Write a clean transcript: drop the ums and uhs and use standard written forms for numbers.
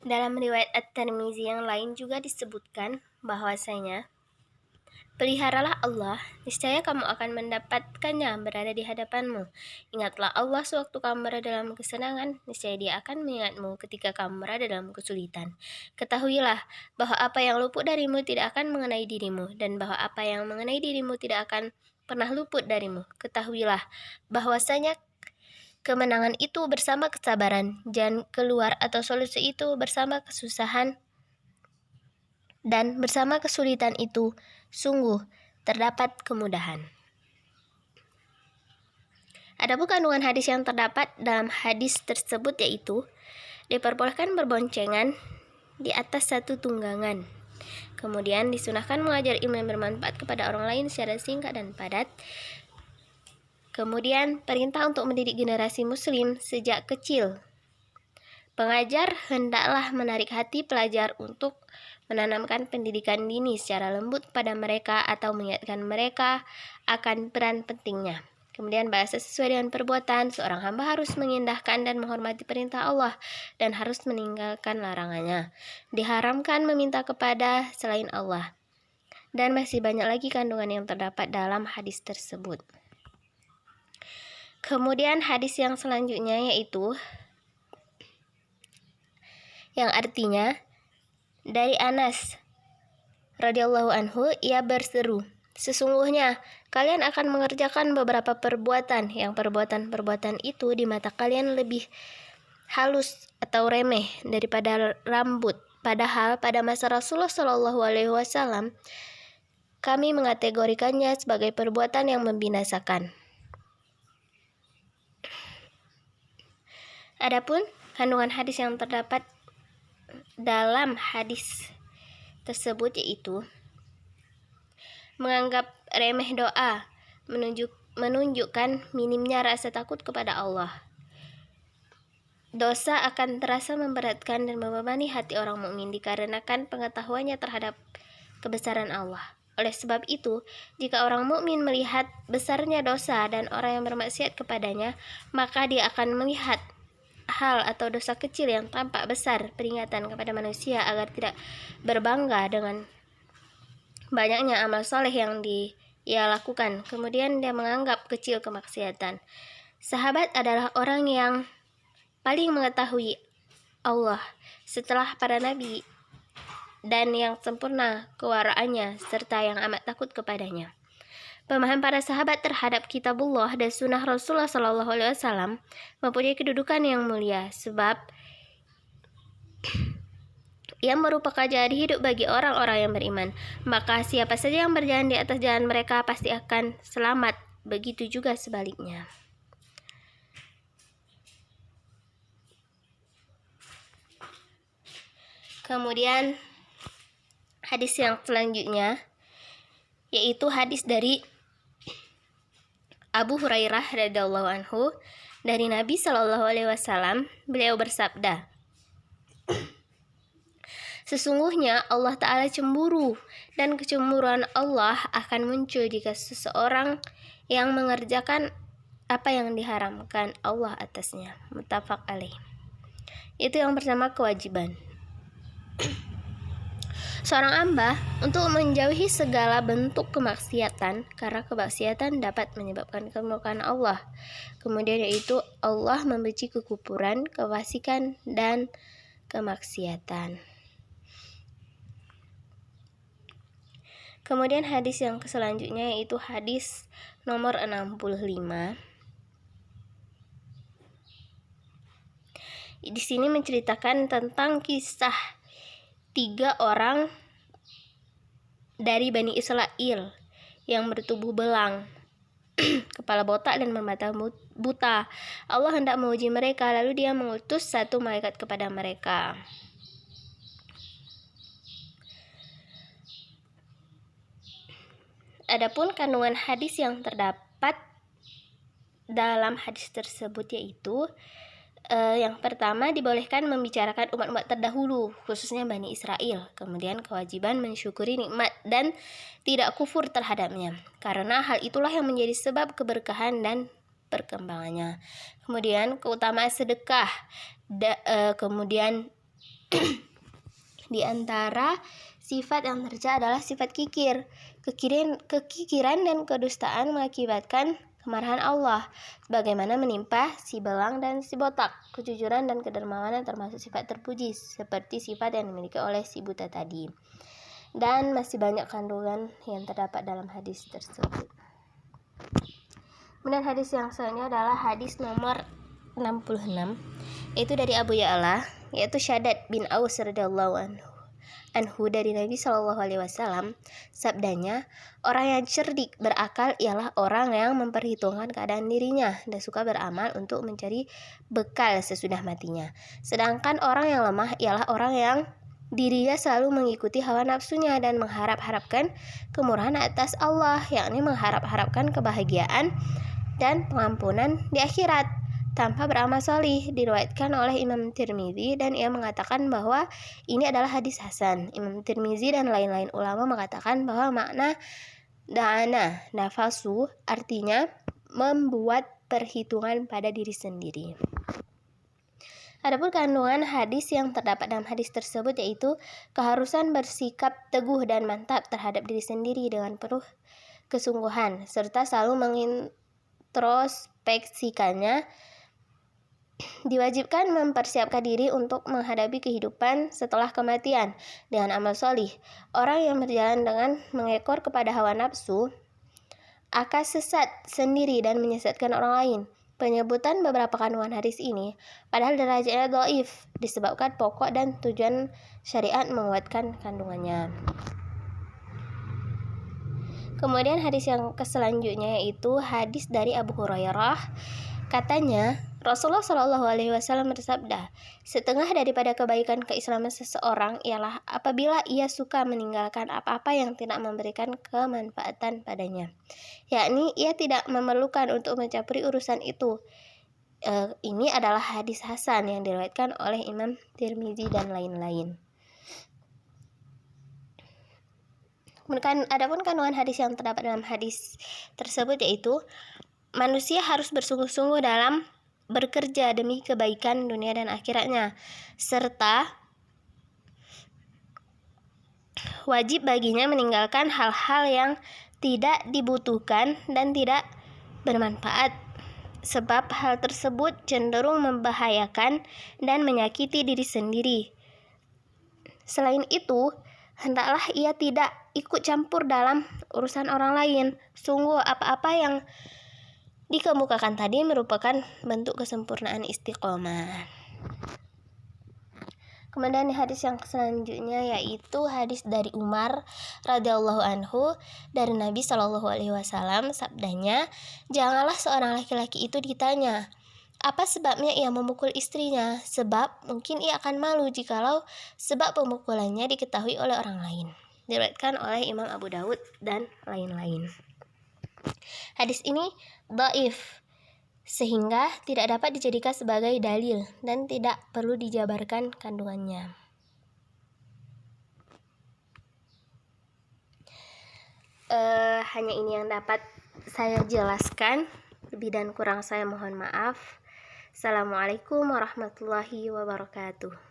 Dalam riwayat At-Tirmizi yang lain juga disebutkan bahwasanya, peliharalah Allah, niscaya kamu akan mendapatkannya berada di hadapanmu. Ingatlah Allah sewaktu kamu berada dalam kesenangan, niscaya Dia akan mengingatmu ketika kamu berada dalam kesulitan. Ketahuilah bahwa apa yang luput darimu tidak akan mengenai dirimu, dan bahwa apa yang mengenai dirimu tidak akan pernah luput darimu. Ketahuilah bahwasanya kemenangan itu bersama kesabaran, jalan keluar atau solusi itu bersama kesusahan, dan bersama kesulitan itu sungguh terdapat kemudahan. Adapun kandungan hadis yang terdapat dalam hadis tersebut yaitu, diperbolehkan berboncengan di atas satu tunggangan. Kemudian disunahkan mengajar ilmu yang bermanfaat kepada orang lain secara singkat dan padat. Kemudian perintah untuk mendidik generasi muslim sejak kecil. Pengajar hendaklah menarik hati pelajar untuk menanamkan pendidikan dini secara lembut pada mereka atau mengingatkan mereka akan peran pentingnya. Kemudian bahasa sesuai dengan perbuatan, seorang hamba harus mengindahkan dan menghormati perintah Allah dan harus meninggalkan larangannya. Diharamkan meminta kepada selain Allah. Dan masih banyak lagi kandungan yang terdapat dalam hadis tersebut. Kemudian hadis yang selanjutnya yaitu yang artinya, dari Anas radhiyallahu anhu, ia berseru, sesungguhnya kalian akan mengerjakan beberapa perbuatan yang perbuatan-perbuatan itu di mata kalian lebih halus atau remeh daripada rambut. Padahal pada masa Rasulullah Shallallahu Alaihi Wasallam kami mengategorikannya sebagai perbuatan yang membinasakan. Adapun kandungan hadis yang terdapat dalam hadis tersebut yaitu, menganggap remeh doa, menunjukkan minimnya rasa takut kepada Allah. Dosa akan terasa memberatkan dan membebani hati orang mukmin dikarenakan pengetahuannya terhadap kebesaran Allah. Oleh sebab itu, jika orang mukmin melihat besarnya dosa dan orang yang bermaksiat kepadanya, maka dia akan melihat hal atau dosa kecil yang tampak besar, peringatan kepada manusia agar tidak berbangga dengan banyaknya amal soleh yang ia lakukan. Kemudian dia menganggap kecil kemaksiatan. Sahabat adalah orang yang paling mengetahui Allah setelah para nabi dan yang sempurna kewaraannya serta yang amat takut kepadanya. Pemahaman para sahabat terhadap kitabullah dan sunnah Rasulullah SAW mempunyai kedudukan yang mulia sebab ia merupakan jalan hidup bagi orang-orang yang beriman. Maka siapa saja yang berjalan di atas jalan mereka pasti akan selamat. Begitu juga sebaliknya. Kemudian hadis yang selanjutnya yaitu hadis dari Abu Hurairah radhiyallahu anhu, dari Nabi Shallallahu Alaihi Wasallam, beliau bersabda, sesungguhnya Allah Ta'ala cemburu, dan kecemburuan Allah akan muncul jika seseorang yang mengerjakan apa yang diharamkan Allah atasnya. Muttafaq alaih. Itu yang pertama, kewajiban seorang hamba untuk menjauhi segala bentuk kemaksiatan, karena kemaksiatan dapat menyebabkan kemurkaan Allah. Kemudian yaitu Allah membenci kekufuran, kefasikan, dan kemaksiatan. Kemudian hadis yang selanjutnya yaitu hadis nomor 65. Di sini menceritakan tentang kisah 3 orang dari Bani Israel yang bertubuh belang, kepala botak dan bermata buta. Allah hendak menguji mereka, lalu Dia mengutus satu malaikat kepada mereka. Adapun kandungan hadis yang terdapat dalam hadis tersebut yaitu, yang pertama, dibolehkan membicarakan umat-umat terdahulu, khususnya Bani Israel. Kemudian kewajiban mensyukuri nikmat dan tidak kufur terhadapnya, karena hal itulah yang menjadi sebab keberkahan dan perkembangannya. Kemudian keutamaan sedekah, kemudian Di antara sifat yang tercela adalah sifat kikir. Kekikiran dan kedustaan mengakibatkan kemarahan Allah, sebagaimana menimpa si belang dan si botak. Kejujuran dan kedermawanan termasuk sifat terpuji, seperti sifat yang dimiliki oleh si buta tadi. Dan masih banyak kandungan yang terdapat dalam hadis tersebut. Kemudian hadis yang selanjutnya adalah hadis nomor 66, yaitu dari Abu Ya'la, yaitu Syaddad bin Aus radhiyallahu anhu dari Nabi SAW. Sabdanya, orang yang cerdik berakal ialah orang yang memperhitungkan keadaan dirinya dan suka beramal untuk mencari bekal sesudah matinya. Sedangkan orang yang lemah ialah orang yang dirinya selalu mengikuti hawa nafsunya dan mengharap-harapkan kemurahan atas Allah, yakni mengharap-harapkan kebahagiaan dan pengampunan di akhirat tanpa beramal salih. Diriwayatkan oleh Imam Tirmizi dan ia mengatakan bahwa ini adalah hadis hasan. Imam Tirmizi dan lain-lain ulama mengatakan bahwa makna da'ana nafasu artinya membuat perhitungan pada diri sendiri. Adapun kandungan hadis yang terdapat dalam hadis tersebut yaitu keharusan bersikap teguh dan mantap terhadap diri sendiri dengan penuh kesungguhan serta selalu mengintrospeksikannya. Diwajibkan mempersiapkan diri untuk menghadapi kehidupan setelah kematian dengan amal solih. Orang yang berjalan dengan mengekor kepada hawa nafsu akan sesat sendiri dan menyesatkan orang lain. Penyebutan beberapa kandungan hadis ini padahal derajatnya dhaif disebabkan pokok dan tujuan syariat menguatkan kandungannya. Kemudian hadis yang selanjutnya yaitu hadis dari Abu Hurairah. Katanya, Rasulullah SAW bersabda, setengah daripada kebaikan keislaman seseorang ialah apabila ia suka meninggalkan apa-apa yang tidak memberikan kemanfaatan padanya, yakni ia tidak memerlukan untuk mencampuri urusan itu. Ini adalah hadis hasan yang diriwayatkan oleh Imam Tirmizi dan lain-lain. Adapun kandungan hadis yang terdapat dalam hadis tersebut yaitu manusia harus bersungguh-sungguh dalam bekerja demi kebaikan dunia dan akhiratnya, serta wajib baginya meninggalkan hal-hal yang tidak dibutuhkan dan tidak bermanfaat, sebab hal tersebut cenderung membahayakan dan menyakiti diri sendiri. Selain itu, hendaklah ia tidak ikut campur dalam urusan orang lain. Sungguh apa-apa yang dikemukakan tadi merupakan bentuk kesempurnaan istiqomah. Kemudian hadis yang selanjutnya yaitu hadis dari Umar radhiyallahu anhu dari Nabi SAW. Sabdanya, janganlah seorang laki-laki itu ditanya apa sebabnya ia memukul istrinya, sebab mungkin ia akan malu jikalau sebab pemukulannya diketahui oleh orang lain. Diriwayatkan oleh Imam Abu Daud dan lain-lain. Hadis ini dhaif sehingga tidak dapat dijadikan sebagai dalil dan tidak perlu dijabarkan kandungannya. Hanya ini yang dapat saya jelaskan. Lebih dan kurang saya mohon maaf. Assalamualaikum warahmatullahi wabarakatuh.